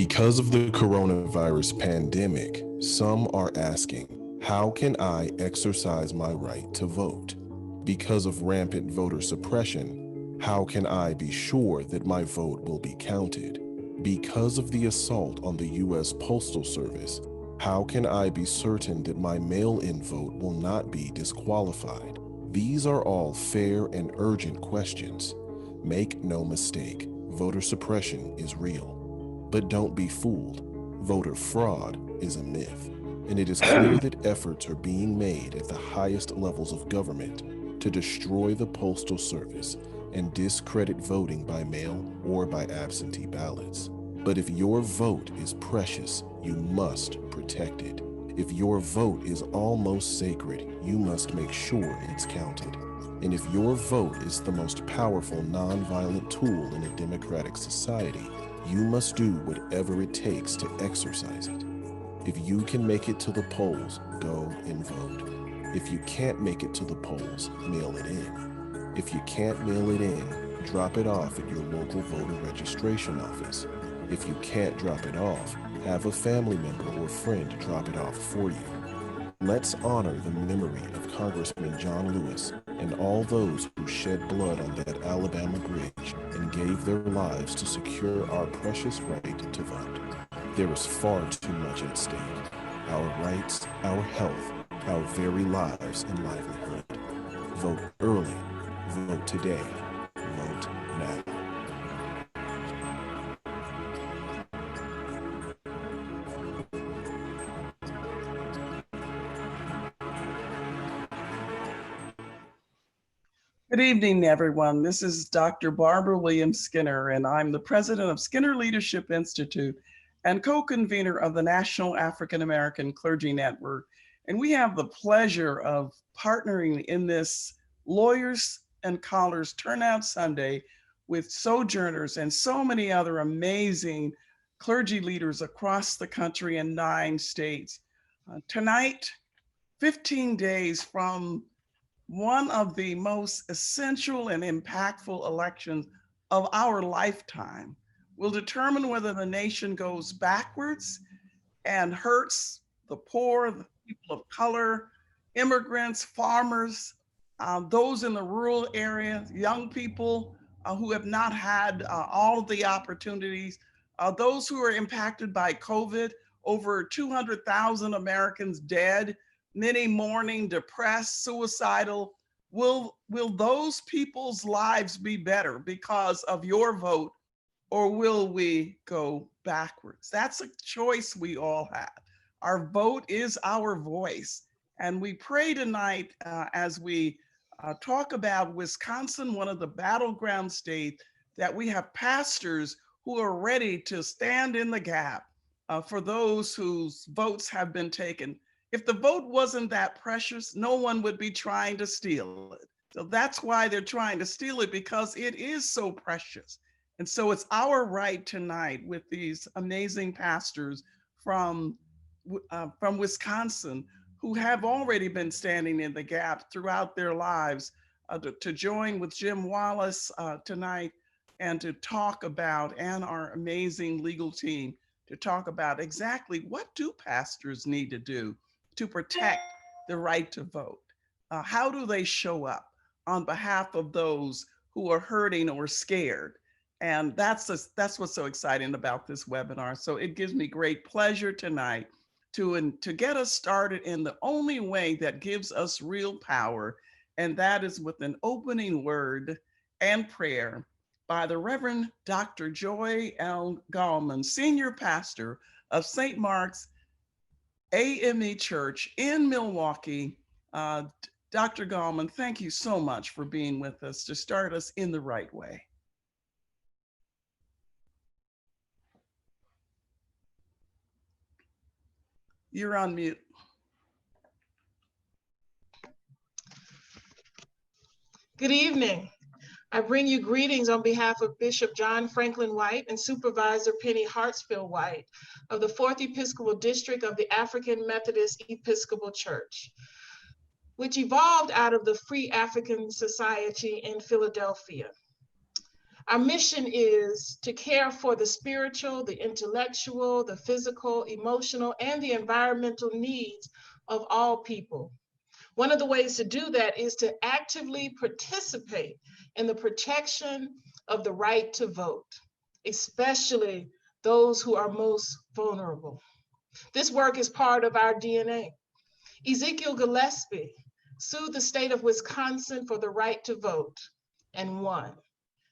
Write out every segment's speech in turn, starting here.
Because of the coronavirus pandemic, some are asking, how can I exercise my right to vote? Because of rampant voter suppression, how can I be sure that my vote will be counted? Because of the assault on the U.S. Postal Service, how can I be certain that my mail-in vote will not be disqualified? These are all fair and urgent questions. Make no mistake, voter suppression is real. But don't be fooled. Voter fraud is a myth, and it is clear that efforts are being made at the highest levels of government to destroy the Postal Service and discredit voting by mail or by absentee ballots. But if your vote is precious, you must protect it. If your vote is almost sacred, you must make sure it's counted. And if your vote is the most powerful nonviolent tool in a democratic society, you must do whatever it takes to exercise it. If you can make it to the polls, go and vote. If you can't make it to the polls, mail it in. If you can't mail it in, drop it off at your local voter registration office. If you can't drop it off, have a family member or friend drop it off for you. Let's honor the memory of Congressman John Lewis and all those who shed blood on that Alabama bridge and gave their lives to secure our precious right to vote. There is far too much at stake. Our rights, our health, our very lives and livelihood. Vote early. Vote today. Vote now. Good evening, everyone. This is Dr. Barbara Williams Skinner, and I'm the president of Skinner Leadership Institute and co-convener of the National African American Clergy Network. And we have the pleasure of partnering in this Lawyers and Callers Turnout Sunday with sojourners and so many other amazing clergy leaders across the country in 9 states. Tonight, 15 days from one of the most essential and impactful elections of our lifetime will determine whether the nation goes backwards and hurts the poor, the people of color, immigrants, farmers, those in the rural areas, young people who have not had all of the opportunities, those who are impacted by COVID, over 200,000 Americans dead, many mourning, depressed, suicidal. Will those people's lives be better because of your vote, or will we go backwards? That's a choice we all have. Our vote is our voice. And we pray tonight as we talk about Wisconsin, one of the battleground states, that we have pastors who are ready to stand in the gap for those whose votes have been taken. If the vote wasn't that precious, no one would be trying to steal it. So that's why they're trying to steal it, because it is so precious. And so it's our right tonight with these amazing pastors from Wisconsin who have already been standing in the gap throughout their lives to join with Jim Wallace tonight and to talk about, and our amazing legal team, to talk about exactly what do pastors need to do to protect the right to vote. How do they show up on behalf of those who are hurting or scared? And that's what's so exciting about this webinar. So it gives me great pleasure tonight to get us started in the only way that gives us real power, and that is with an opening word and prayer by the Reverend Dr. Joy L. Gallman, Senior Pastor of St. Mark's AME Church in Milwaukee. Dr. Gallman, thank you so much for being with us to start us in the right way. You're on mute. Good evening. I bring you greetings on behalf of Bishop John Franklin White and Supervisor Penny Hartsfield White of the 4th Episcopal District of the African Methodist Episcopal Church, which evolved out of the Free African Society in Philadelphia. Our mission is to care for the spiritual, the intellectual, the physical, emotional, and the environmental needs of all people. One of the ways to do that is to actively participate in the protection of the right to vote, especially those who are most vulnerable. This work is part of our DNA. Ezekiel Gillespie sued the state of Wisconsin for the right to vote and won.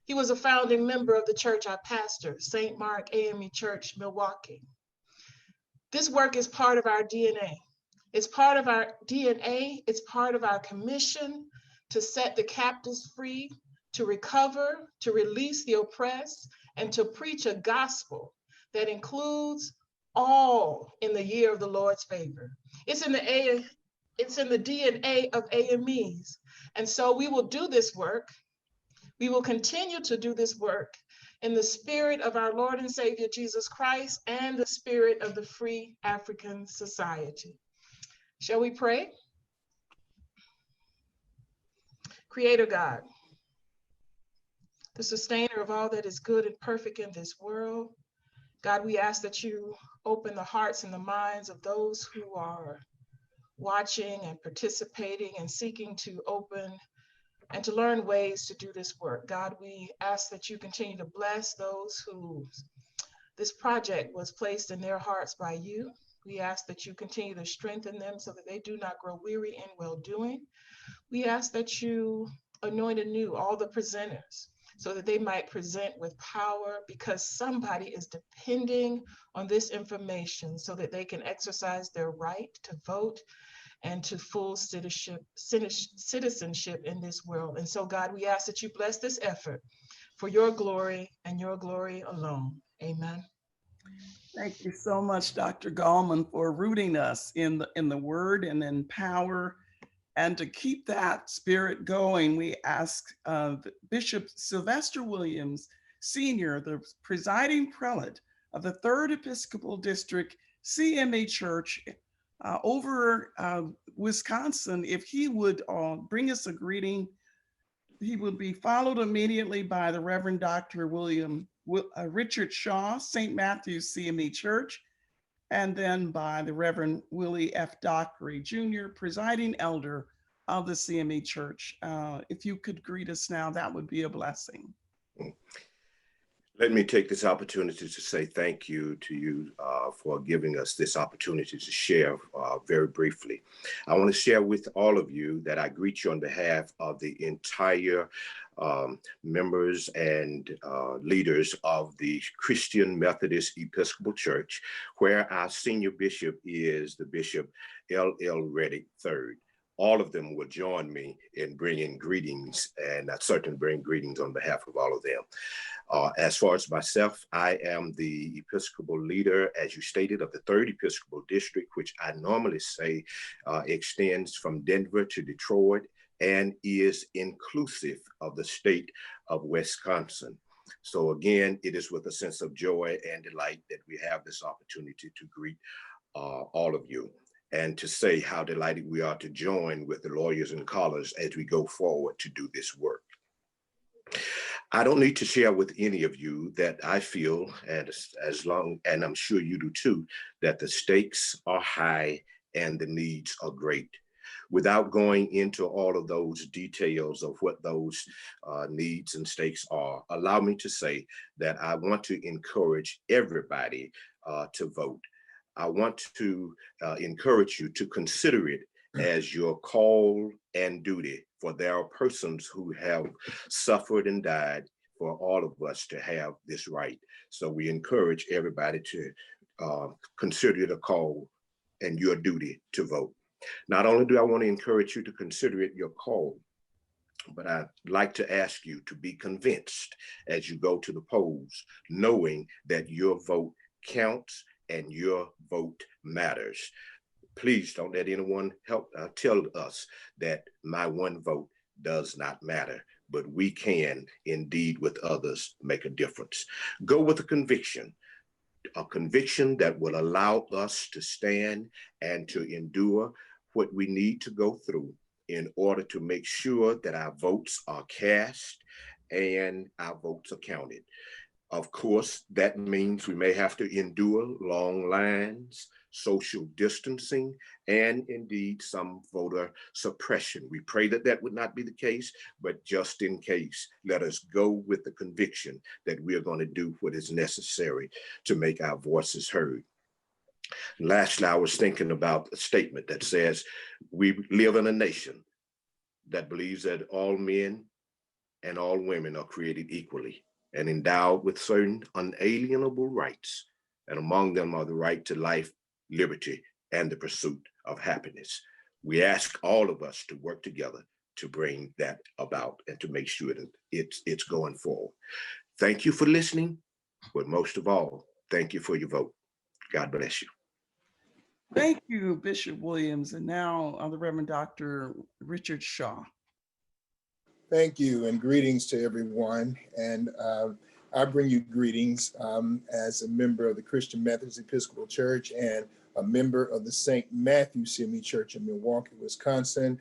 He was a founding member of the church I pastor, St. Mark AME Church, Milwaukee. This work is part of our DNA. It's part of our DNA. It's part of our commission to set the captives free, to recover, to release the oppressed, and to preach a gospel that includes all in the year of the Lord's favor. It's in the DNA of AMEs. And so we will do this work. We will continue to do this work in the spirit of our Lord and Savior Jesus Christ and the spirit of the Free African Society. Shall we pray? Creator God, the sustainer of all that is good and perfect in this world, God, we ask that you open the hearts and the minds of those who are watching and participating and seeking to open and to learn ways to do this work. God, we ask that you continue to bless those who this project was placed in their hearts by you. We ask that you continue to strengthen them so that they do not grow weary in well-doing. We ask that you anoint anew all the presenters so that they might present with power, because somebody is depending on this information so that they can exercise their right to vote and to full citizenship in this world. And so, God, we ask that you bless this effort for your glory and your glory alone. Amen. Thank you so much, Dr. Gallman, for rooting us in the word and in power. And to keep that spirit going, we ask Bishop Sylvester Williams, Sr., the presiding prelate of the 3rd Episcopal District CMA Church over Wisconsin, if he would bring us a greeting. He would be followed immediately by the Reverend Dr. Richard Shaw, St. Matthew's CME Church, and then by the Reverend Willie F. Dockery, Jr., presiding elder of the CME Church. If you could greet us now, that would be a blessing. Let me take this opportunity to say thank you to you for giving us this opportunity to share very briefly. I want to share with all of you that I greet you on behalf of the entire members and leaders of the Christian Methodist Episcopal Church, where our senior bishop is the Bishop L.L. Reddick III. All of them will join me in bringing greetings, and I certainly bring greetings on behalf of all of them. As far as myself, I am the Episcopal leader, as you stated, of the 3rd Episcopal District, which I normally say extends from Denver to Detroit and is inclusive of the state of Wisconsin. So again, it is with a sense of joy and delight that we have this opportunity to greet all of you, and to say how delighted we are to join with the lawyers and scholars as we go forward to do this work. I don't need to share with any of you that I feel, and and I'm sure you do too, that the stakes are high and the needs are great. Without going into all of those details of what those needs and stakes are, allow me to say that I want to encourage everybody to vote. I want to encourage you to consider it as your call and duty, for there are persons who have suffered and died for all of us to have this right. So we encourage everybody to consider it a call and your duty to vote. Not only do I want to encourage you to consider it your call, but I'd like to ask you to be convinced as you go to the polls, knowing that your vote counts and your vote matters. Please don't let anyone tell us that my one vote does not matter, but we can indeed with others make a difference. Go with a conviction that will allow us to stand and to endure what we need to go through in order to make sure that our votes are cast and our votes are counted. Of course, that means we may have to endure long lines, social distancing, and indeed some voter suppression. We pray that that would not be the case, but just in case, let us go with the conviction that we are going to do what is necessary to make our voices heard. Lastly, I was thinking about a statement that says, we live in a nation that believes that all men and all women are created equally and endowed with certain unalienable rights, and among them are the right to life, liberty, and the pursuit of happiness. We ask all of us to work together to bring that about and to make sure that it's going forward. Thank you for listening, but most of all, thank you for your vote. God bless you. Thank you, Bishop Williams. And now the Reverend Dr. Richard Shaw. Thank you, and greetings to everyone. And I bring you greetings as a member of the Christian Methodist Episcopal Church and a member of the St. Matthew CME Church in Milwaukee, Wisconsin.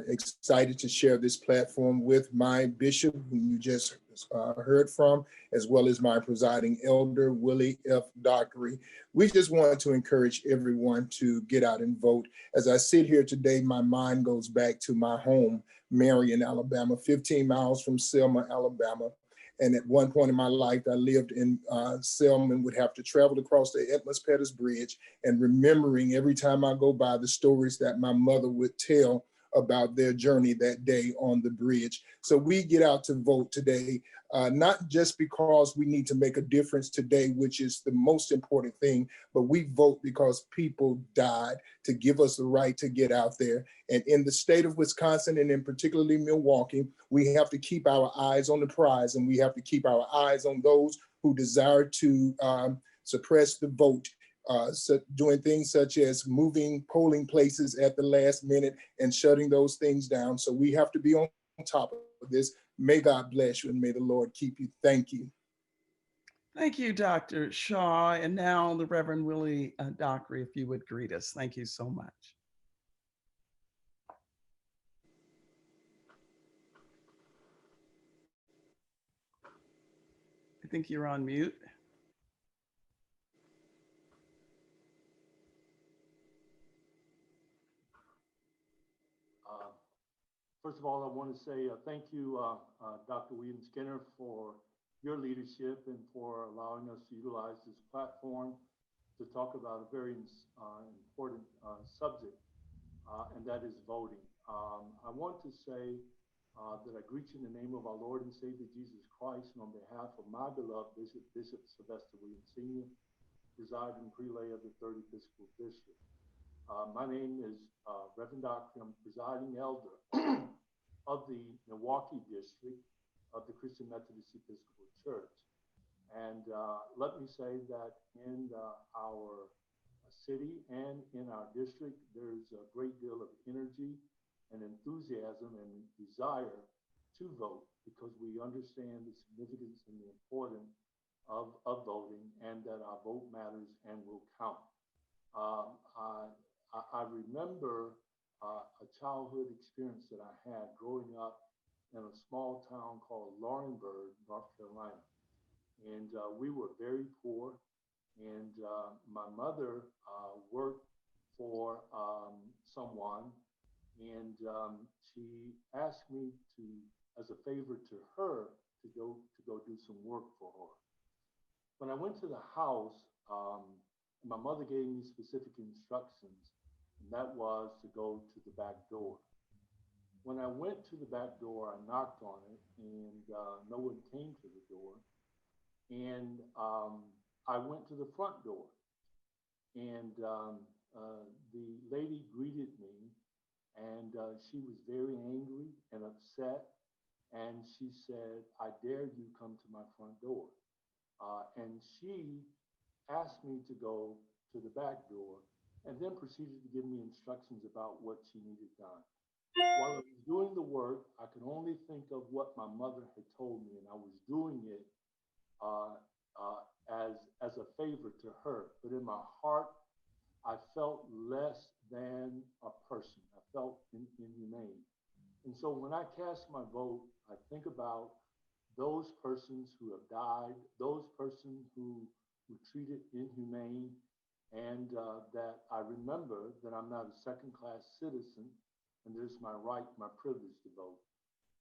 Excited to share this platform with my bishop, whom you just heard from, as well as my presiding elder, Willie F. Dockery. We just want to encourage everyone to get out and vote. As I sit here today, my mind goes back to my home, Marion, Alabama, 15 miles from Selma, Alabama. And at one point in my life, I lived in Selma and would have to travel across the Edmonds Pettus Bridge, and remembering every time I go by the stories that my mother would tell about their journey that day on the bridge. So we get out to vote today, not just because we need to make a difference today, which is the most important thing, but we vote because people died to give us the right to get out there. And in the state of Wisconsin, and in particularly Milwaukee, we have to keep our eyes on the prize, and we have to keep our eyes on those who desire to suppress the vote. Doing things such as moving polling places at the last minute and shutting those things down. So we have to be on top of this. May God bless you and may the Lord keep you. Thank you. Thank you, Dr. Shaw. And now the Reverend Willie Dockery, if you would greet us. Thank you so much. I think you're on mute. First of all, I want to say thank you, Dr. William Skinner, for your leadership and for allowing us to utilize this platform to talk about a very important subject, and that is voting. I want to say that I greet you in the name of our Lord and Savior Jesus Christ, and on behalf of my beloved Bishop Sylvester Williams Sr., presiding prelay of the 3rd Episcopal District. My name is Reverend Dockery. I'm presiding elder of the Milwaukee district of the Christian Methodist Episcopal Church. And let me say that in our city and in our district, there's a great deal of energy and enthusiasm and desire to vote, because we understand the significance and the importance of voting, and that our vote matters and will count. I remember a childhood experience that I had growing up in a small town called Laurinburg, North Carolina. And we were very poor. And my mother worked for someone, and she asked me to, as a favor to her, to go do some work for her. When I went to the house, my mother gave me specific instructions, and that was to go to the back door. When I went to the back door, I knocked on it, and no one came to the door. And I went to the front door, and the lady greeted me, and she was very angry and upset. And she said, "I dare you come to my front door." And she asked me to go to the back door, and then proceeded to give me instructions about what she needed done. While I was doing the work, I could only think of what my mother had told me, and I was doing it as a favor to her. But in my heart, I felt less than a person. I felt inhumane. And so when I cast my vote, I think about those persons who have died, those persons who were treated inhumane, and that I remember that I'm not a second-class citizen, and it is my right, my privilege to vote.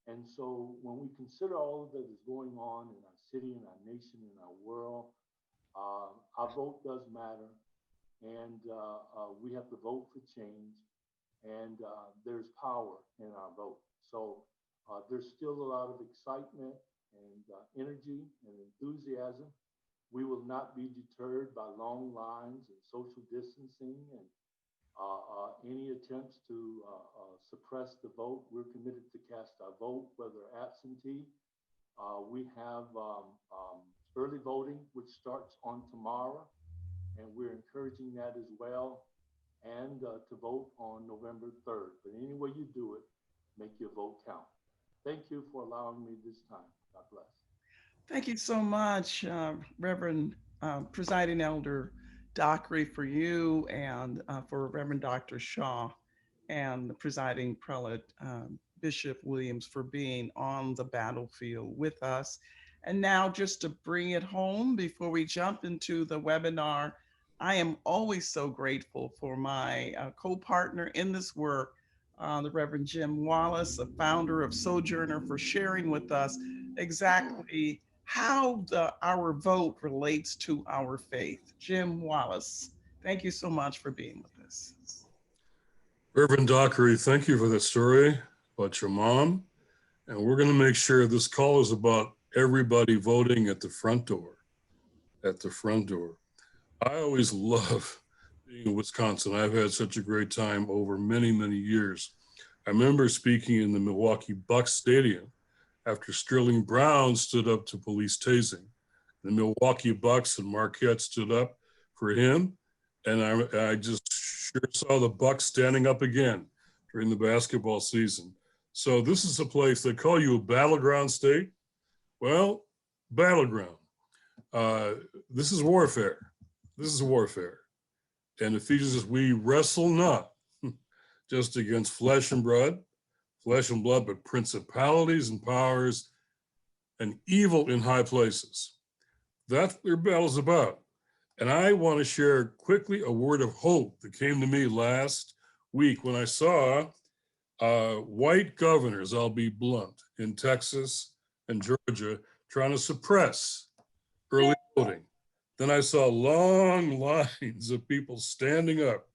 And so when we consider all of that is going on in our city, in our nation, in our world, our vote does matter, and we have to vote for change, and there's power in our vote. So there's still a lot of excitement and energy and enthusiasm. We will not be deterred by long lines and social distancing and any attempts to suppress the vote. We're committed to cast our vote, whether absentee. We have early voting, which starts on tomorrow, and we're encouraging that as well, and to vote on November 3rd. But any way you do it, make your vote count. Thank you for allowing me this time. God bless. Thank you so much, Reverend Presiding Elder Dockery, for you, and for Reverend Dr. Shaw and the presiding prelate, Bishop Williams, for being on the battlefield with us. And now, just to bring it home before we jump into the webinar, I am always so grateful for my co-partner in this work, the Reverend Jim Wallace, the founder of Sojourner, for sharing with us exactly how our vote relates to our faith. Jim Wallace, thank you so much for being with us. Reverend Dockery, thank you for that story about your mom. And we're going to make sure this call is about everybody voting at the front door. At the front door. I always love being in Wisconsin. I've had such a great time over many, many years. I remember speaking in the Milwaukee Bucks Stadium after Sterling Brown stood up to police tasing. The Milwaukee Bucks and Marquette stood up for him. And I just sure saw the Bucks standing up again during the basketball season. So this is a place, they call you a battleground state. Well, battleground. This is warfare. This is warfare. And Ephesians says, we wrestle not just against flesh and blood, but principalities and powers and evil in high places. That's what their battle's about. And I want to share quickly a word of hope that came to me last week when I saw white governors, I'll be blunt, in Texas and Georgia trying to suppress early voting. Then I saw long lines of people standing up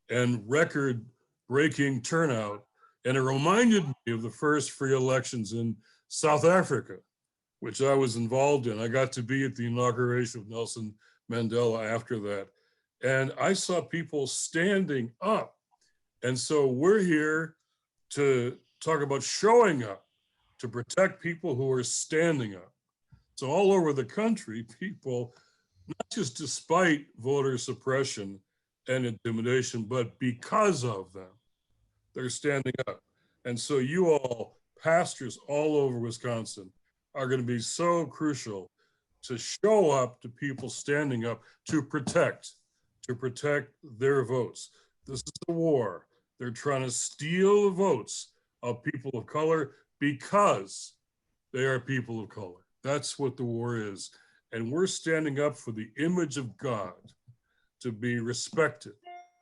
and record-breaking turnout. And it reminded me of the first free elections in South Africa, which I was involved in. I got to be at the inauguration of Nelson Mandela after that. And I saw people standing up. And so we're here to talk about showing up to protect people who are standing up. So all over the country, people, not just despite voter suppression and intimidation, but because of them, they're standing up. And so you all, pastors all over Wisconsin, are going to be so crucial to show up to people standing up to protect their votes. This is a war. They're trying to steal the votes of people of color because they are people of color. That's what the war is. And we're standing up for the image of God to be respected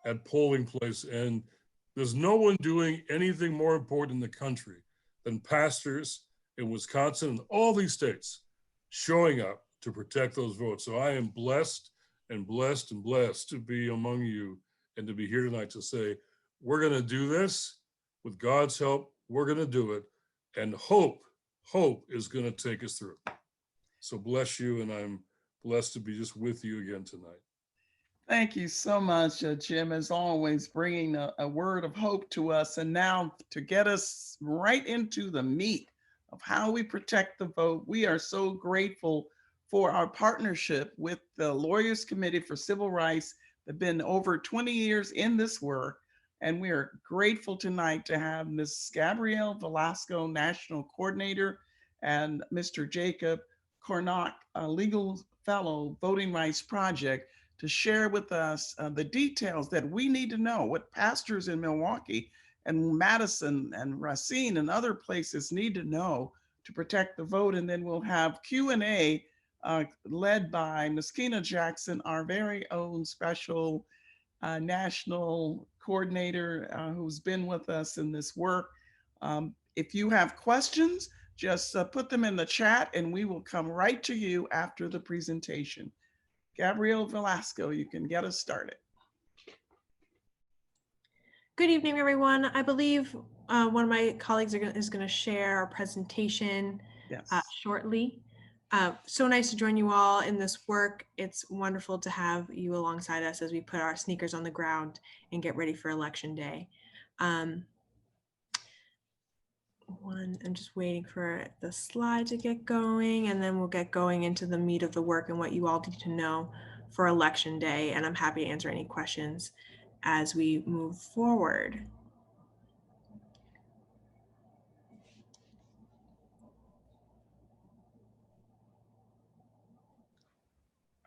at polling place. And there's no one doing anything more important in the country than pastors in Wisconsin and all these states showing up to protect those votes. So I am blessed and blessed and blessed to be among you and to be here tonight to say, we're going to do this with God's help. We're going to do it. And hope is going to take us through. So bless you. And I'm blessed to be just with you again tonight. Thank you so much, Jim, as always, bringing a word of hope to us. And now to get us right into the meat of how we protect the vote, we are so grateful for our partnership with the Lawyers Committee for Civil Rights. They've been over 20 years in this work. And we are grateful tonight to have Ms. Gabrielle Velasco, National Coordinator, and Mr. Jacob Cornock, a Legal Fellow, Voting Rights Project, to share with us the details that we need to know, what pastors in Milwaukee and Madison and Racine and other places need to know to protect the vote. And then we'll have Q&A led by Miskina Jackson, our very own special national coordinator who's been with us in this work. If you have questions, just put them in the chat and we will come right to you after the presentation. Gabrielle Velasco, you can get us started. Good evening, everyone. I believe one of my colleagues is going to share our presentation shortly. So nice to join you all in this work. It's wonderful to have you alongside us as we put our sneakers on the ground and get ready for Election Day. I'm just waiting for the slide to get going, and then we'll get going into the meat of the work and what you all need to know for Election Day. And I'm happy to answer any questions as we move forward.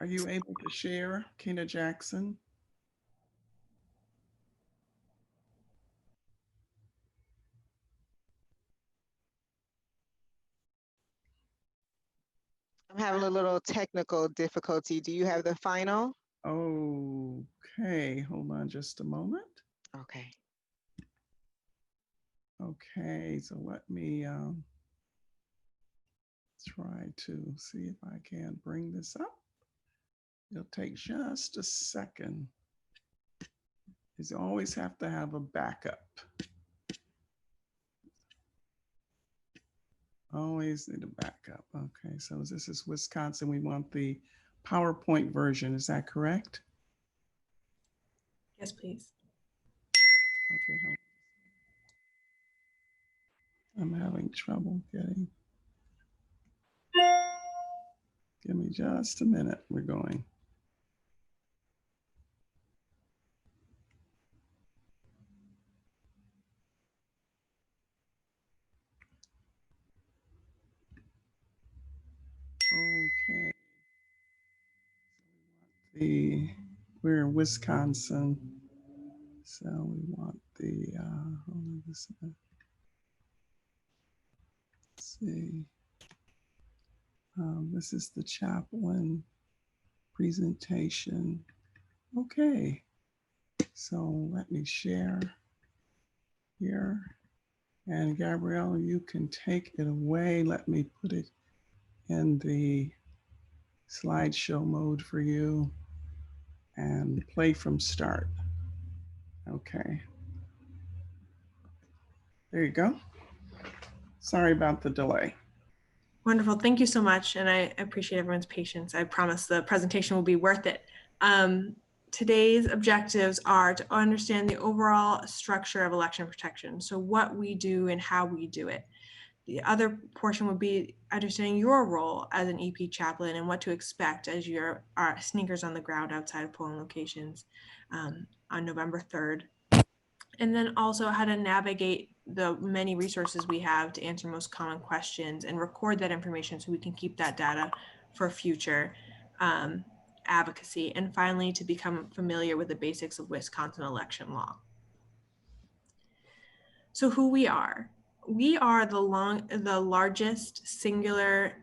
Are you able to share, Kena Jackson? I'm having a little technical difficulty. Do you have the final? Okay, hold on just a moment. Okay. Okay, so let me try to see if I can bring this up. It'll take just a second. You always have to have a backup. Always need a backup. Okay, so this is Wisconsin. We want the PowerPoint version. Is that correct? Yes, please. Okay, hold on. I'm having trouble getting. Give me just a minute. We're going. Okay. We're in Wisconsin. So we want the, hold on just a minute. Let's see. This is the chaplain presentation. Okay. So let me share here. And Gabrielle, you can take it away. Let me put it in the slideshow mode for you and play from start. Okay. There you go. Sorry about the delay. Wonderful. Thank you so much. And I appreciate everyone's patience. I promise the presentation will be worth it. Today's objectives are to understand the overall structure of election protection. So what we do and how we do it. The other portion would be understanding your role as an EP chaplain and what to expect as your sneakers on the ground outside of polling locations on November 3rd. And then also how to navigate the many resources we have to answer most common questions and record that information so we can keep that data for future advocacy. And finally, to become familiar with the basics of Wisconsin election law. So who we are. We are the largest singular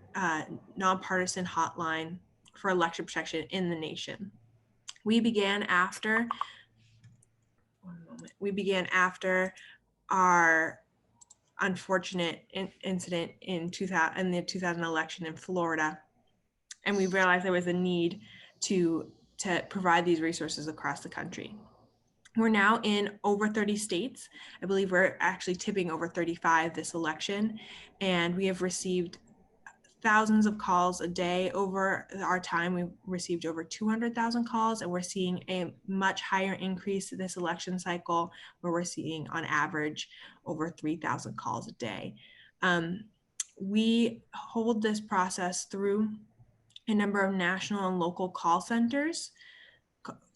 nonpartisan hotline for election protection in the nation. We began after our unfortunate incident in the 2000 election in Florida, and we realized there was a need to provide these resources across the country. We're now in over 30 states. I believe we're actually tipping over 35 this election, and we have received thousands of calls a day. Over our time, we've received over 200,000 calls, and we're seeing a much higher increase this election cycle, where we're seeing on average over 3,000 calls a day. We hold this process through a number of national and local call centers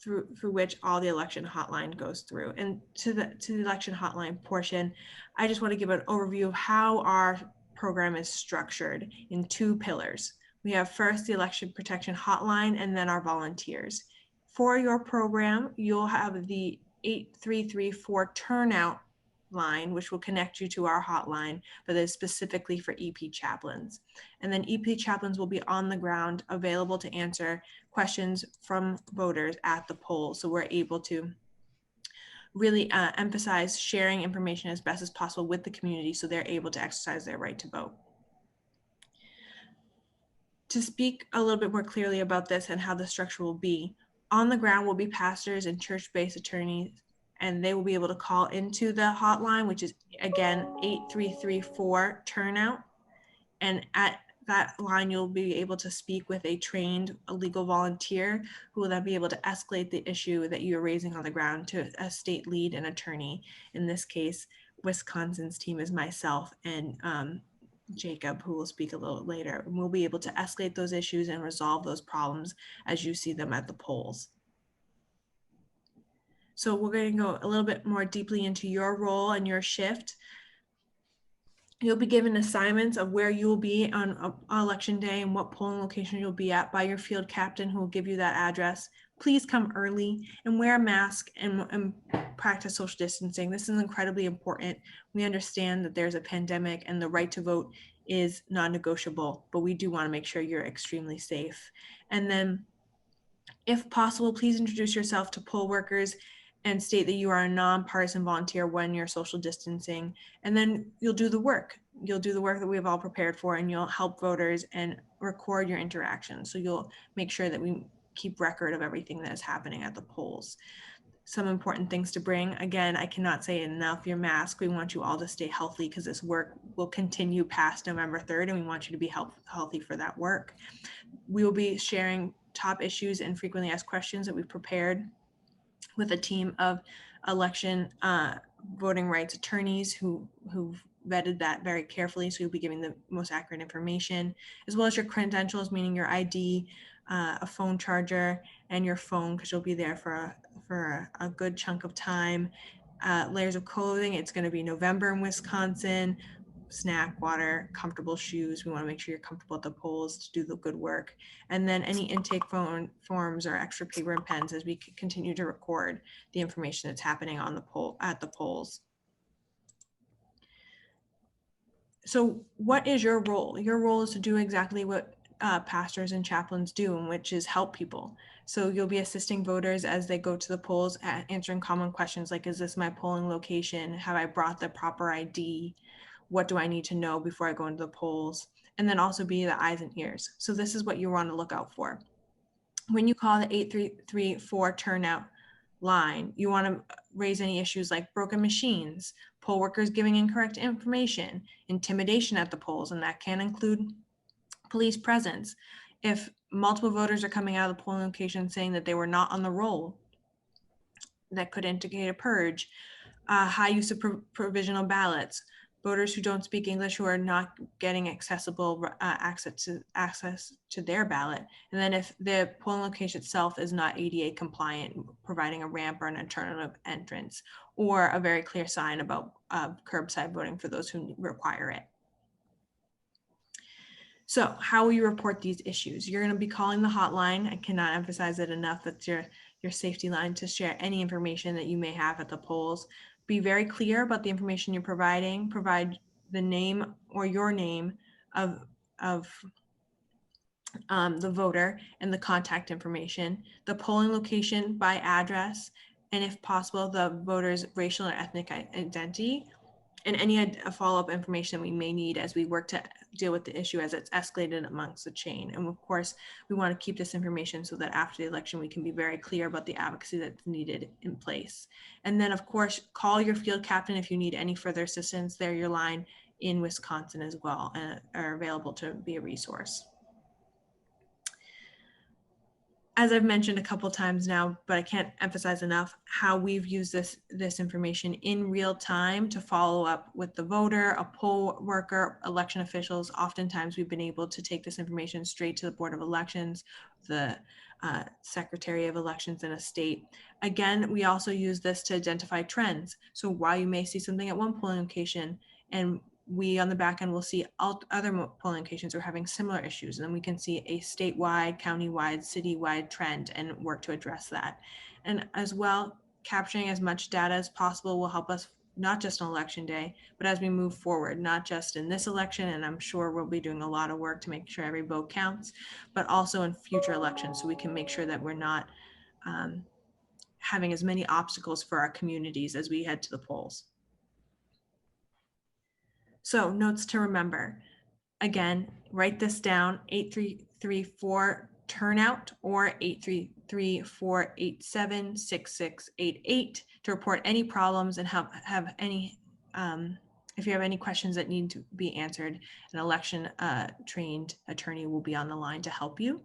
through which all the election hotline goes through. And to the election hotline portion, I just want to give an overview of how our program is structured in two pillars. We have first the election protection hotline and then our volunteers. For your program, you'll have the 8334 TurnOut line, which will connect you to our hotline, but is specifically for EP chaplains. And then EP chaplains will be on the ground, available to answer questions from voters at the polls. So we're able to really emphasize sharing information as best as possible with the community so they're able to exercise their right to vote. To speak a little bit more clearly about this and how the structure will be, on the ground will be pastors and church-based attorneys, and they will be able to call into the hotline, which is again 8334 turnout. And at that line, you'll be able to speak with a trained legal volunteer who will then be able to escalate the issue that you're raising on the ground to a state lead and attorney. In this case, Wisconsin's team is myself and Jacob, who will speak a little later. And we'll be able to escalate those issues and resolve those problems as you see them at the polls. So we're going to go a little bit more deeply into your role and your shift. You'll be given assignments of where you will be on election day and what polling location you'll be at by your field captain, who will give you that address. Please come early and wear a mask and practice social distancing. This is incredibly important. We understand that there's a pandemic and the right to vote is non-negotiable, but we do want to make sure you're extremely safe. And then, if possible, please introduce yourself to poll workers and state that you are a nonpartisan volunteer when you're social distancing. And then you'll do the work. You'll do the work that we've all prepared for, and you'll help voters and record your interactions. So you'll make sure that we keep record of everything that is happening at the polls. Some important things to bring. Again, I cannot say enough, your mask. We want you all to stay healthy because this work will continue past November 3rd, and we want you to be healthy for that work. We will be sharing top issues and frequently asked questions that we've prepared with a team of election voting rights attorneys who've vetted that very carefully. So you'll be giving the most accurate information, as well as your credentials, meaning your ID, a phone charger, and your phone, because you'll be there for a good chunk of time. Layers of clothing. It's going to be November in Wisconsin. Snack, water, comfortable shoes. We want to make sure you're comfortable at the polls to do the good work. And then any intake forms or extra paper and pens as we continue to record the information that's happening on the at the polls. So what is your role? Your role is to do exactly what pastors and chaplains do, which is help people. So you'll be assisting voters as they go to the polls, answering common questions like, is this my polling location? Have I brought the proper ID? What do I need to know before I go into the polls? And then also be the eyes and ears. So this is what you want to look out for. When you call the 8334 turnout line, you want to raise any issues like broken machines, poll workers giving incorrect information, intimidation at the polls, and that can include police presence. If multiple voters are coming out of the polling location saying that they were not on the roll, that could indicate a purge. High use of provisional ballots, voters who don't speak English who are not getting accessible access to their ballot. And then if the polling location itself is not ADA compliant, providing a ramp or an alternative entrance, or a very clear sign about curbside voting for those who require it. So how will you report these issues? You're going to be calling the hotline. I cannot emphasize it enough. That's your safety line to share any information that you may have at the polls. Be very clear about the information you're providing. Provide the name or your name of the voter and the contact information, the polling location by address, and if possible, the voter's racial or ethnic identity, and any follow-up information that we may need as we work to deal with the issue as it's escalated amongst the chain. And of course, we want to keep this information so that after the election, we can be very clear about the advocacy that's needed in place. And then of course, call your field captain if you need any further assistance. They're your line in Wisconsin as well, and are available to be a resource. As I've mentioned a couple times now, but I can't emphasize enough how we've used this information in real time to follow up with the voter, a poll worker, election officials. Oftentimes we've been able to take this information straight to the Board of Elections, the Secretary of Elections in a state. Again, we also use this to identify trends. So while you may see something at one polling location, and we on the back end will see other polling locations are having similar issues, and then we can see a statewide, countywide, citywide trend and work to address that. And as well, capturing as much data as possible will help us not just on election day, but as we move forward, not just in this election, and I'm sure we'll be doing a lot of work to make sure every vote counts, but also in future elections, so we can make sure that we're not having as many obstacles for our communities as we head to the polls. So notes to remember. Again, write this down, 8334 turnout or 833-487-6688 to report any problems and have any, if you have any questions that need to be answered, an election trained attorney will be on the line to help you.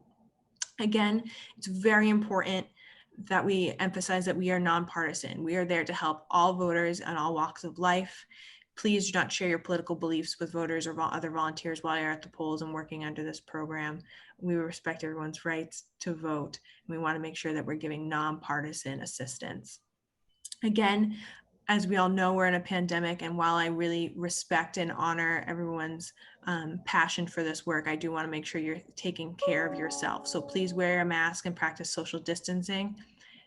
Again, it's very important that we emphasize that we are nonpartisan. We are there to help all voters in all walks of life. Please do not share your political beliefs with voters or other volunteers while you're at the polls and working under this program. We respect everyone's rights to vote, and we want to make sure that we're giving nonpartisan assistance. Again, as we all know, we're in a pandemic, and while I really respect and honor everyone's passion for this work, I do want to make sure you're taking care of yourself. So please wear a mask and practice social distancing.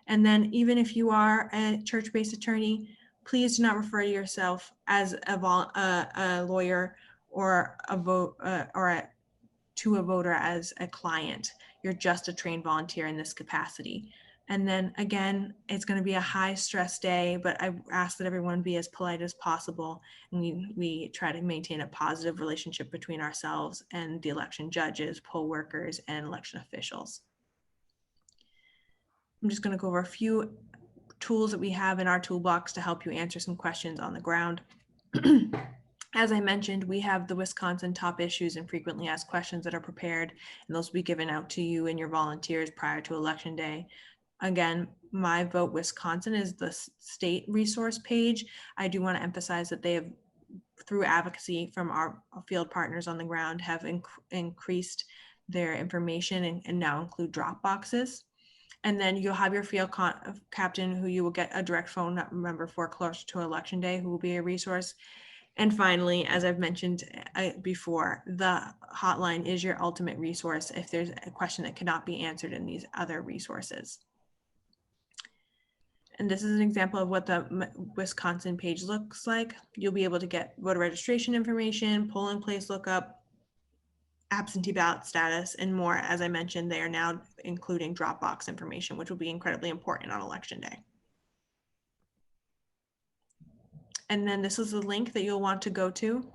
And then even if you are a church-based attorney, please do not refer to yourself as a lawyer or to a voter as a client. You're just a trained volunteer in this capacity. And then again, it's going to be a high stress day, but I ask that everyone be as polite as possible. And we try to maintain a positive relationship between ourselves and the election judges, poll workers, and election officials. I'm just going to go over a few tools that we have in our toolbox to help you answer some questions on the ground. As I mentioned, we have the Wisconsin top issues and frequently asked questions that are prepared, and those will be given out to you and your volunteers prior to Election Day. Again, My Vote Wisconsin is the state resource page. I do want to emphasize that they have, through advocacy from our field partners on the ground, have increased their information and now include drop boxes. And then you'll have your field captain who you will get a direct phone number for closer to Election Day, who will be a resource. And finally, as I've mentioned before, the hotline is your ultimate resource if there's a question that cannot be answered in these other resources. And this is an example of what the Wisconsin page looks like. You'll be able to get voter registration information, polling place lookup, absentee ballot status, and more. As I mentioned, they are now including Dropbox information, which will be incredibly important on Election Day. And then this is the link that you'll want to go to,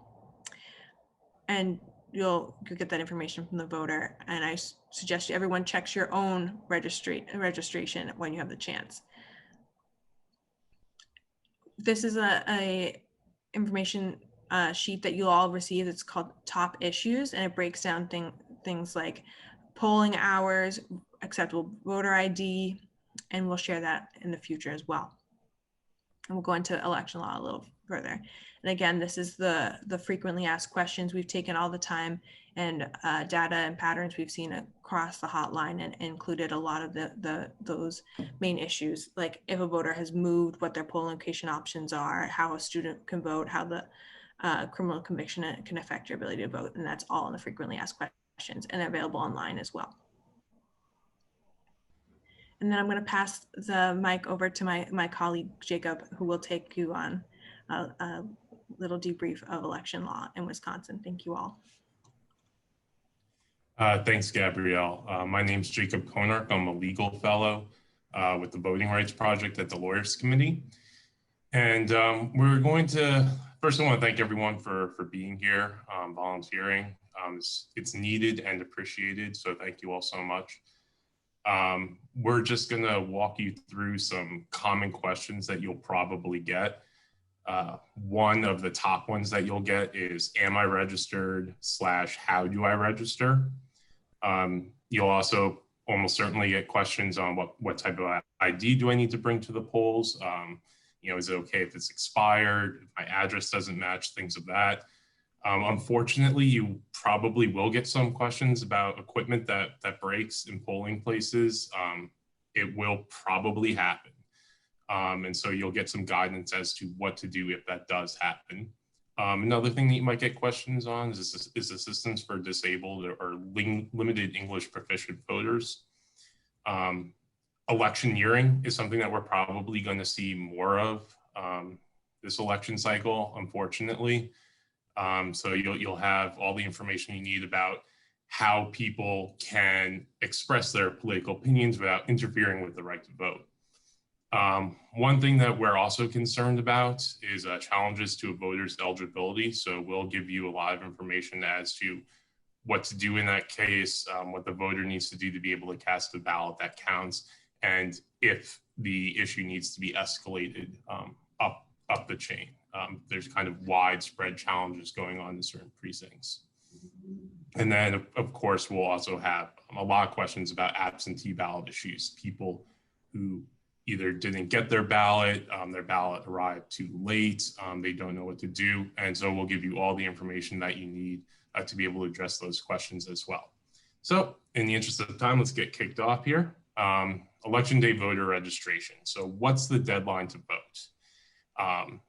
and you'll get that information from the voter. And I suggest everyone checks your own registration when you have the chance. This is a information sheet that you'll all receive. It's called Top Issues, and it breaks down things like polling hours, acceptable voter ID, and we'll share that in the future as well. And we'll go into election law a little further. And again, this is the frequently asked questions we've taken all the time, and data and patterns we've seen across the hotline, and included a lot of those main issues, like if a voter has moved, what their polling location options are, how a student can vote, how the criminal conviction can affect your ability to vote. And that's all in the frequently asked questions, and they're available online as well. And then I'm going to pass the mic over to my colleague, Jacob, who will take you on a little debrief of election law in Wisconsin. Thank you all. Thanks, Gabrielle. My name's Jacob Konark. I'm a legal fellow with the Voting Rights Project at the Lawyers Committee. And we're going to, first I want to thank everyone for being here, volunteering. It's needed and appreciated, so thank you all so much. We're just gonna walk you through some common questions that you'll probably get. One of the top ones that you'll get is, am I registered / how do I register? You'll also almost certainly get questions on what type of ID do I need to bring to the polls? Is it okay if it's expired, if my address doesn't match, things of that. Unfortunately, you probably will get some questions about equipment that breaks in polling places. It will probably happen. And so you'll get some guidance as to what to do if that does happen. Another thing that you might get questions on is assistance for disabled or limited English proficient voters. Electioneering is something that we're probably going to see more of. this election cycle, unfortunately. So you'll have all the information you need about how people can express their political opinions without interfering with the right to vote. One thing that we're also concerned about is challenges to a voter's eligibility. So we'll give you a lot of information as to what to do in that case, what the voter needs to do to be able to cast a ballot that counts, and if the issue needs to be escalated up the chain. There's kind of widespread challenges going on in certain precincts. And then, of course, we'll also have a lot of questions about absentee ballot issues, people who either didn't get their ballot arrived too late, they don't know what to do. And so we'll give you all the information that you need to be able to address those questions as well. So in the interest of time, let's get kicked off here. Election day voter registration. So what's the deadline to vote?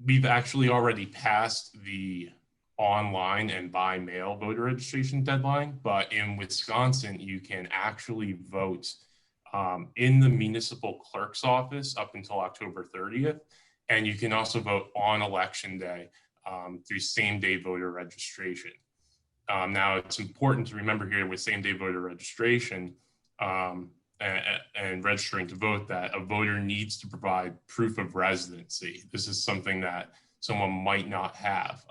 We've actually already passed the online and by mail voter registration deadline, but in Wisconsin, you can actually vote in the municipal clerk's office up until October 30th. And you can also vote on election day through same-day voter registration. Now, it's important to remember here with same-day voter registration and registering to vote that a voter needs to provide proof of residency. This is something that someone might not have.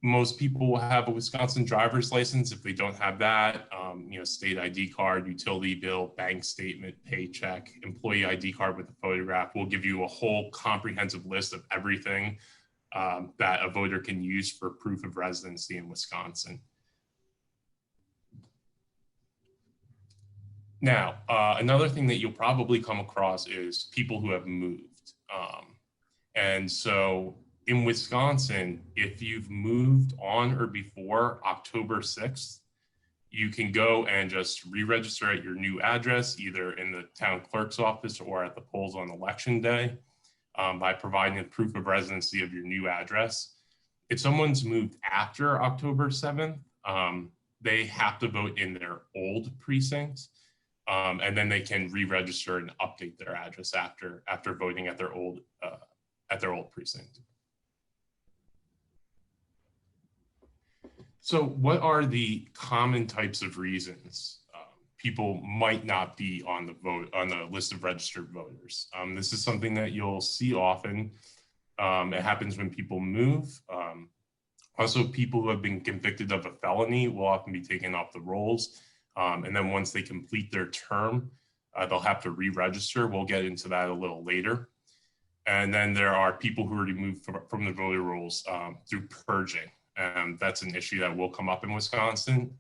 Most people will have a Wisconsin driver's license. If they don't have that, state ID card, utility bill, bank statement, paycheck, employee ID card with a photograph. We'll give you a whole comprehensive list of everything that a voter can use for proof of residency in Wisconsin. Now, another thing that you'll probably come across is people who have moved. And so in Wisconsin, if you've moved on or before October 6th, you can go and just re-register at your new address, either in the town clerk's office or at the polls on election day, by providing a proof of residency of your new address. If someone's moved after October 7th, they have to vote in their old precinct, and then they can re-register and update their address after voting at their old precinct. So what are the common types of reasons people might not be on the list of registered voters? This is something that you'll see often. It happens when people move. Also, people who have been convicted of a felony will often be taken off the rolls. And then once they complete their term, they'll have to re-register. We'll get into that a little later. And then there are people who are removed from the voter rolls through purging. That's an issue that will come up in Wisconsin,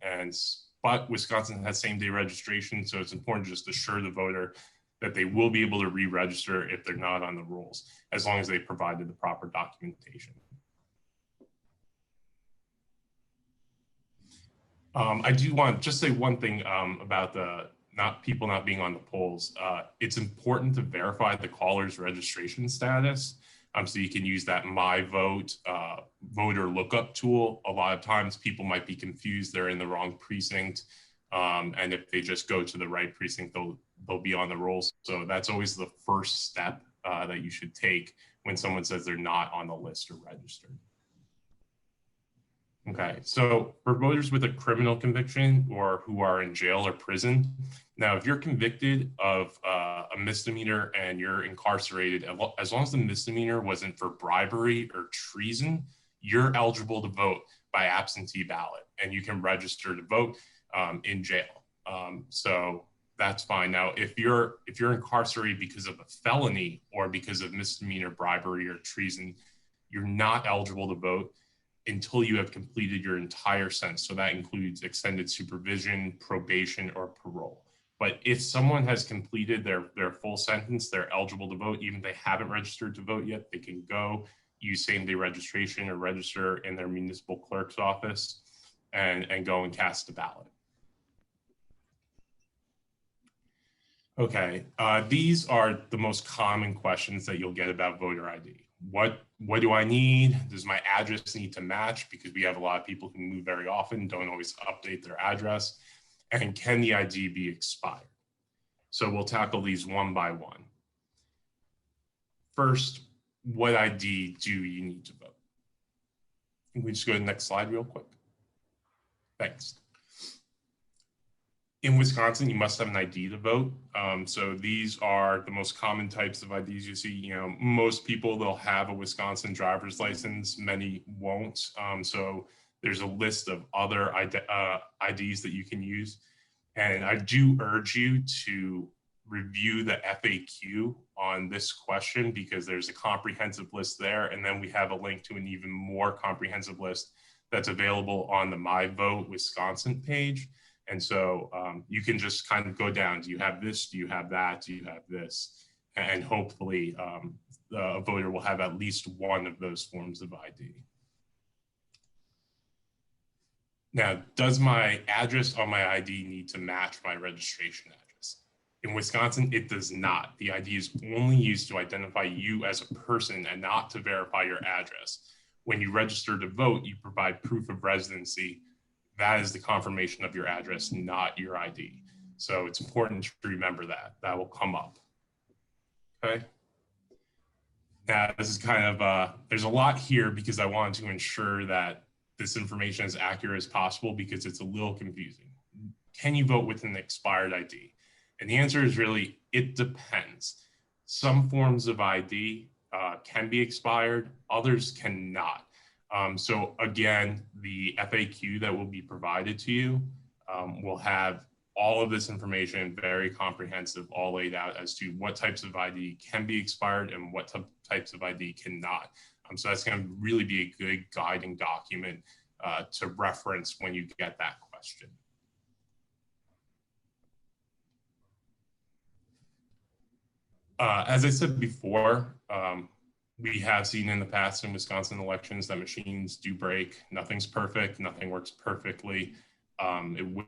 but Wisconsin has same-day registration, so it's important to just assure the voter that they will be able to re-register if they're not on the rolls, as long as they provided the proper documentation. I do want to just say one thing about people not being on the polls. It's important to verify the caller's registration status. So you can use that My Vote voter lookup tool. A lot of times people might be confused, they're in the wrong precinct. And if they just go to the right precinct, they'll be on the rolls. So that's always the first step that you should take when someone says they're not on the list or registered. Okay, so for voters with a criminal conviction or who are in jail or prison, now if you're convicted of a misdemeanor and you're incarcerated, as long as the misdemeanor wasn't for bribery or treason, you're eligible to vote by absentee ballot and you can register to vote in jail. So that's fine. Now, if you're incarcerated because of a felony or because of misdemeanor bribery or treason, you're not eligible to vote until you have completed your entire sentence. So that includes extended supervision, probation, or parole. But if someone has completed their full sentence, they're eligible to vote. Even if they haven't registered to vote yet, they can go use same-day registration or register in their municipal clerk's office and go and cast a ballot. Okay, these are the most common questions that you'll get about voter ID. What do I need? Does my address need to match? Because we have a lot of people who move very often, don't always update their address. And can the ID be expired? So we'll tackle these one by one. first, what ID do you need to vote? Can we just go to the next slide real quick? Thanks. In Wisconsin, you must have an ID to vote. So these are the most common types of IDs you see. You know, most people, they'll have a Wisconsin driver's license, many won't. So there's a list of other IDs that you can use. And I do urge you to review the FAQ on this question, because there's a comprehensive list there. And then we have a link to an even more comprehensive list that's available on the My Vote Wisconsin page. And so you can just kind of go down. Do you have this? Do you have that? Do you have this? And hopefully a voter will have at least one of those forms of ID. Now, does my address on my ID need to match my registration address? In Wisconsin, it does not. The ID is only used to identify you as a person and not to verify your address. When you register to vote, you provide proof of residency. That is the confirmation of your address, not your ID. So it's important to remember that. That will come up. Okay. Now, this is kind of, there's a lot here because I wanted to ensure that this information is accurate as possible, because it's a little confusing. Can you vote with an expired ID? And the answer is really, it depends. Some forms of ID can be expired, others cannot. So again, the FAQ that will be provided to you will have all of this information, very comprehensive, all laid out as to what types of ID can be expired and what types of ID cannot. So that's going to really be a good guiding document to reference when you get that question. As I said before, we have seen in the past in Wisconsin elections that machines do break. Nothing's perfect. Nothing works perfectly. It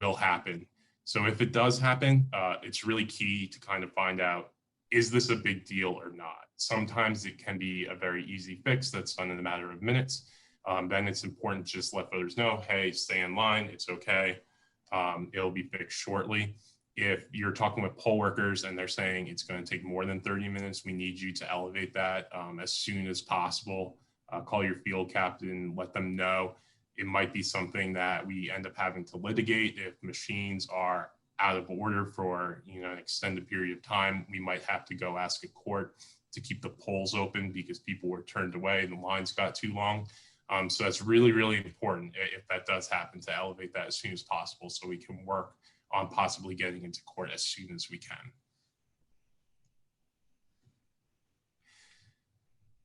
will happen. So if it does happen, it's really key to kind of find out, is this a big deal or not? Sometimes it can be a very easy fix that's done in a matter of minutes. Then it's important to just let voters know, hey, stay in line. It's okay. It'll be fixed shortly. If you're talking with poll workers and they're saying it's going to take more than 30 minutes, we need you to elevate that as soon as possible. Call your field captain, let them know. It might be something that we end up having to litigate. If machines are out of order for an extended period of time, we might have to go ask a court to keep the polls open because people were turned away and the lines got too long. So that's really, really important if that does happen, to elevate that as soon as possible so we can work on possibly getting into court as soon as we can.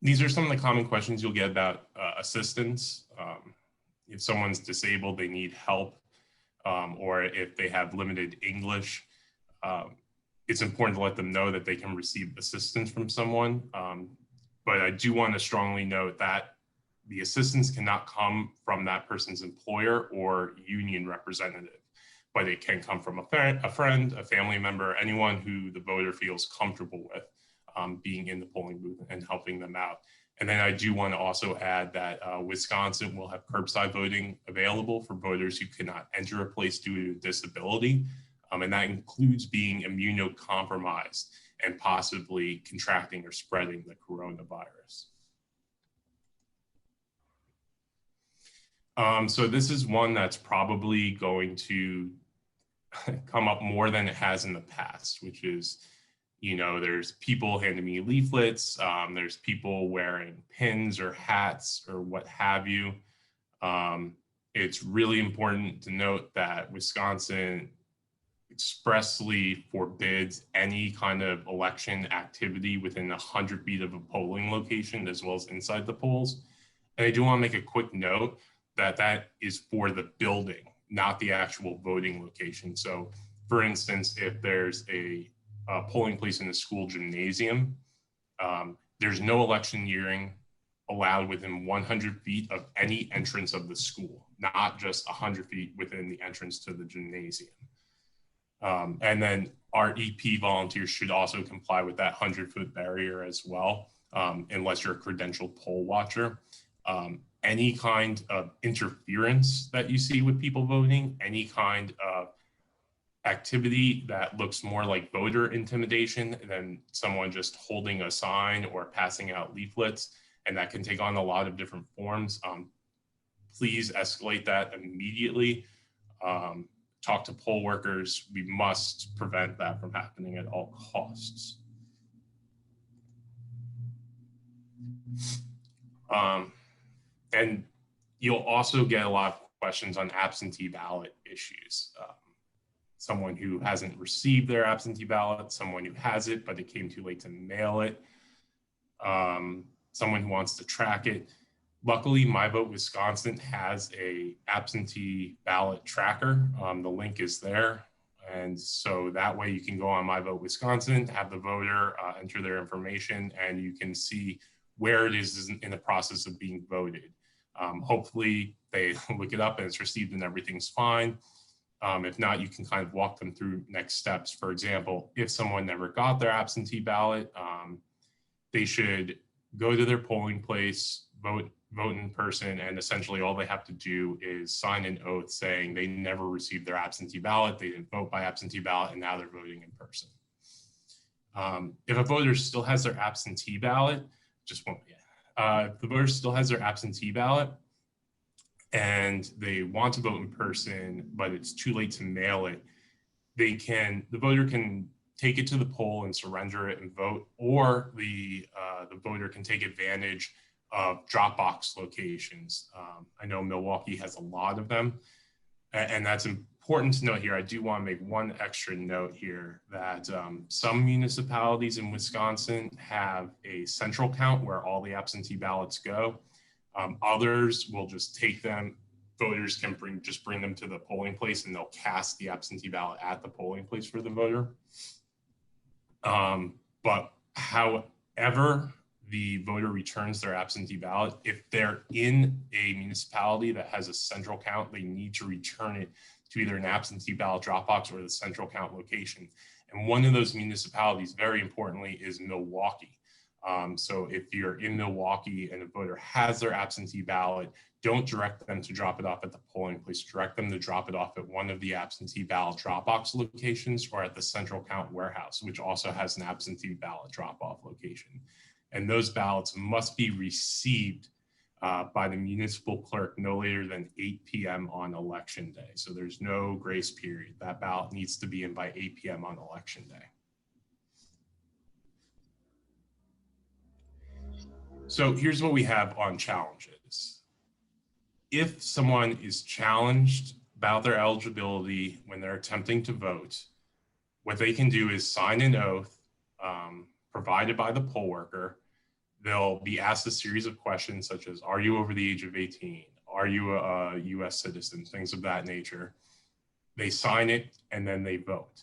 These are some of the common questions you'll get about assistance. If someone's disabled, they need help, or if they have limited English, it's important to let them know that they can receive assistance from someone. But I do want to strongly note that the assistance cannot come from that person's employer or union representative, but it can come from a friend, a family member, anyone who the voter feels comfortable with being in the polling booth and helping them out. And then I do want to also add that Wisconsin will have curbside voting available for voters who cannot enter a place due to disability. And that includes being immunocompromised and possibly contracting or spreading the coronavirus. So this is one that's probably going to come up more than it has in the past, which is, there's people handing me leaflets, there's people wearing pins or hats or what have you. It's really important to note that Wisconsin expressly forbids any kind of election activity within 100 feet of a polling location, as well as inside the polls. And I do want to make a quick note that is for the building, not the actual voting location. So for instance, if there's a polling place in a school gymnasium, there's no electioneering allowed within 100 feet of any entrance of the school, not just 100 feet within the entrance to the gymnasium. And then our EP volunteers should also comply with that 100-foot barrier as well, unless you're a credentialed poll watcher. Any kind of interference that you see with people voting, any kind of activity that looks more like voter intimidation than someone just holding a sign or passing out leaflets, and that can take on a lot of different forms. Please escalate that immediately. Talk to poll workers. We must prevent that from happening at all costs. And you'll also get a lot of questions on absentee ballot issues. Someone who hasn't received their absentee ballot, someone who has it, but it came too late to mail it, someone who wants to track it. Luckily, My Vote Wisconsin has a absentee ballot tracker. The link is there. And so that way you can go on My Vote Wisconsin, have the voter enter their information, and you can see where it is in the process of being voted. Hopefully they look it up and it's received and everything's fine. If not, you can kind of walk them through next steps. For example, if someone never got their absentee ballot, they should go to their polling place, vote in person, and essentially all they have to do is sign an oath saying they never received their absentee ballot, they didn't vote by absentee ballot, and now they're voting in person. If a voter still has their absentee ballot, if the voter still has their absentee ballot and they want to vote in person, but it's too late to mail it, the voter can take it to the poll and surrender it and vote, or the voter can take advantage of Dropbox locations. I know Milwaukee has a lot of them, and that's important to note here. I do want to make one extra note here that some municipalities in Wisconsin have a central count where all the absentee ballots go. Others will just take them. Voters can bring them to the polling place and they'll cast the absentee ballot at the polling place for the voter. But however the voter returns their absentee ballot, if they're in a municipality that has a central count, they need to return it to either an absentee ballot Dropbox or the central count location. And one of those municipalities, very importantly, is Milwaukee. So if you're in Milwaukee and a voter has their absentee ballot, don't direct them to drop it off at the polling place. Direct them to drop it off at one of the absentee ballot Dropbox locations or at the central count warehouse, which also has an absentee ballot drop-off location. And those ballots must be received by the municipal clerk no later than 8 p.m. on election day. So there's no grace period. That ballot needs to be in by 8 p.m. on election day. So here's what we have on challenges. If someone is challenged about their eligibility when they're attempting to vote, what they can do is sign an oath provided by the poll worker. They'll be asked a series of questions such as, are you over the age of 18? Are you a US citizen? Things of that nature. They sign it and then they vote.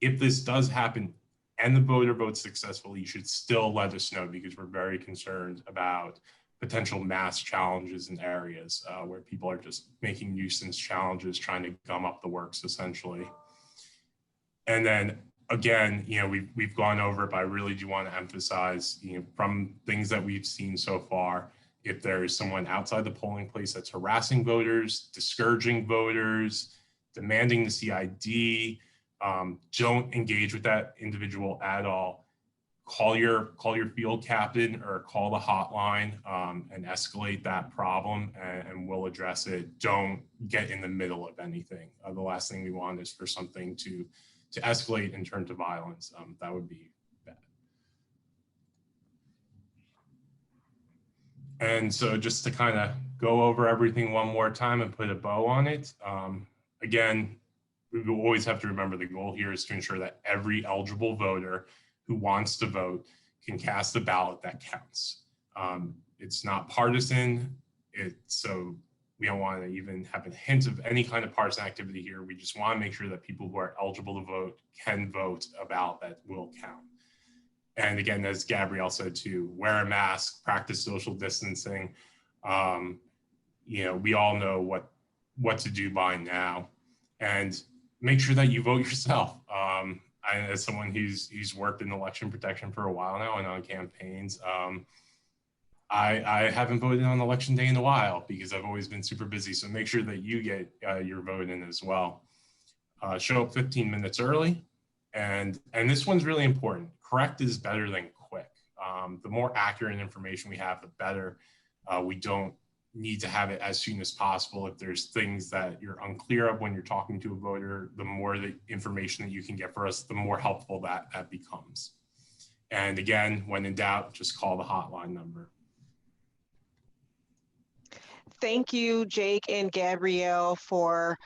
If this does happen and the voter votes successfully, you should still let us know because we're very concerned about potential mass challenges in areas where people are just making nuisance challenges, trying to gum up the works essentially. And then again, we've gone over it, but I really do want to emphasize, from things that we've seen so far, if there is someone outside the polling place that's harassing voters, discouraging voters, demanding the CID, don't engage with that individual at all. Call your field captain or call the hotline and escalate that problem, and we'll address it. Don't get in the middle of anything. The last thing we want is for something to escalate and turn to violence. That would be bad. And so just to kind of go over everything one more time and put a bow on it, again, we will always have to remember the goal here is to ensure that every eligible voter who wants to vote can cast a ballot that counts. It's not partisan. So we don't want to even have a hint of any kind of partisan activity here. We just want to make sure that people who are eligible to vote can vote a ballot that will count. And again, as Gabrielle said too, wear a mask, practice social distancing. We all know what to do by now, and make sure that you vote yourself. As someone who's worked in election protection for a while now and on campaigns, I haven't voted on election day in a while because I've always been super busy. So make sure that you get your vote in as well. show up 15 minutes early. And this one's really important. Correct is better than quick. The more accurate information we have, the better. We don't need to have it as soon as possible. If there's things that you're unclear of when you're talking to a voter, the more the information that you can get for us, the more helpful that becomes. And again, when in doubt, just call the hotline number. Thank you, Jake and Gabrielle, for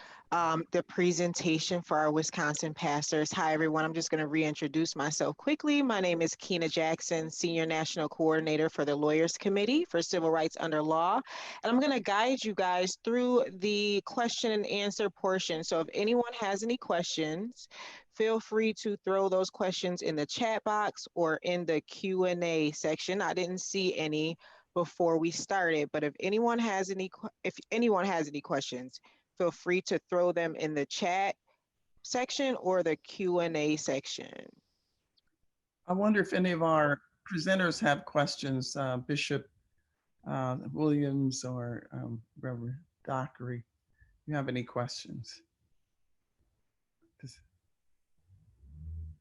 the presentation for our Wisconsin pastors. Hi, everyone. I'm just going to reintroduce myself quickly. My name is Keena Jackson, Senior National Coordinator for the Lawyers Committee for Civil Rights Under Law. And I'm going to guide you guys through the question and answer portion. So if anyone has any questions, feel free to throw those questions in the chat box or in the Q&A section. I didn't see any before we started, but if anyone has any questions, feel free to throw them in the chat section or the Q&A section. I wonder if any of our presenters have questions, Bishop Williams or Reverend Dockery. Do you have any questions?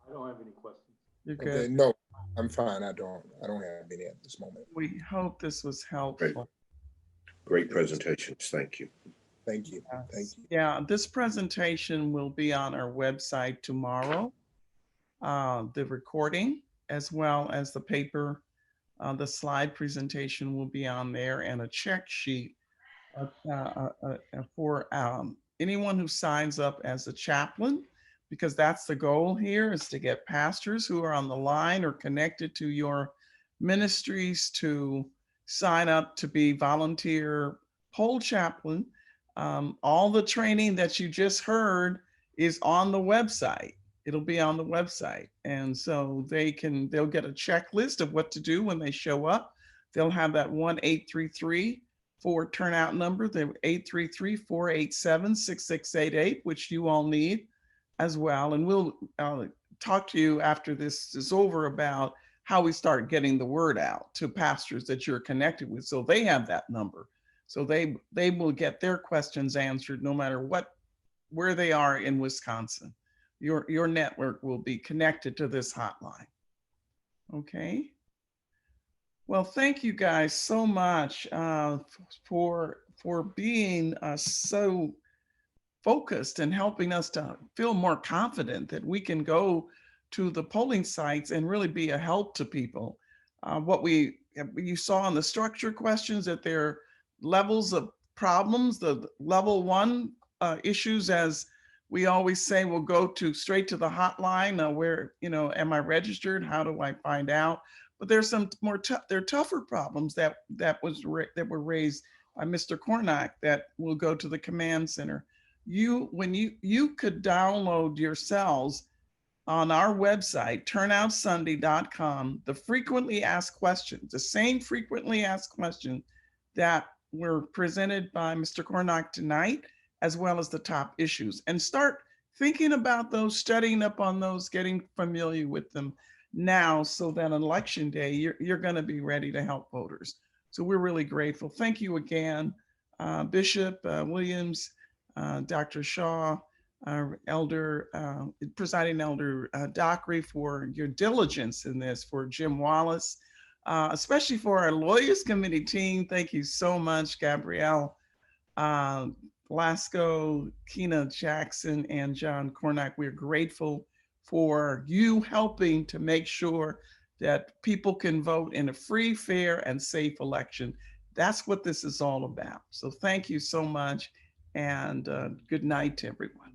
I don't have any questions. You're good. Okay, no, I'm fine. I don't have any at this moment. We hope this was helpful. Great presentations. Thank you. Thank you. Thank you. Yeah, this presentation will be on our website tomorrow. The recording, as well as the paper, the slide presentation will be on there, and a check sheet for anyone who signs up as a chaplain, because that's the goal here, is to get pastors who are on the line or connected to your ministries to sign up to be volunteer poll chaplain. All the training that you just heard is on the website. It'll be on the website. And so they'll get a checklist of what to do when they show up. They'll have that 1-833 for turnout number, the 833-487-6688, which you all need as well. And we'll talk to you after this is over about how we start getting the word out to pastors that you're connected with, so they have that number. So they will get their questions answered no matter where they are in Wisconsin. Your network will be connected to this hotline. Okay. Well, thank you guys so much for being so focused and helping us to feel more confident that we can go to the polling sites and really be a help to people. What you saw in the structure questions, that there are levels of problems. The level 1 issues, as we always say, will go straight to the hotline where, am I registered? How do I find out? But there's some more there are tougher problems that were raised by Mr. Cornack that will go to the command center. You could download yourselves on our website, turnoutsunday.com, the frequently asked questions, the same frequently asked questions that were presented by Mr. Cornack tonight, as well as the top issues, and start thinking about those, studying up on those, getting familiar with them now, so that on election day, you're going to be ready to help voters. So we're really grateful. Thank you again, Bishop Williams, Dr. Shaw, Presiding Elder Dockery, for your diligence in this, for Jim Wallace, especially for our Lawyers Committee team. Thank you so much, Gabrielle Blasco, Keena Jackson, and John Cornack. We're grateful for you helping to make sure that people can vote in a free, fair, and safe election. That's what this is all about. So thank you so much, and good night to everyone.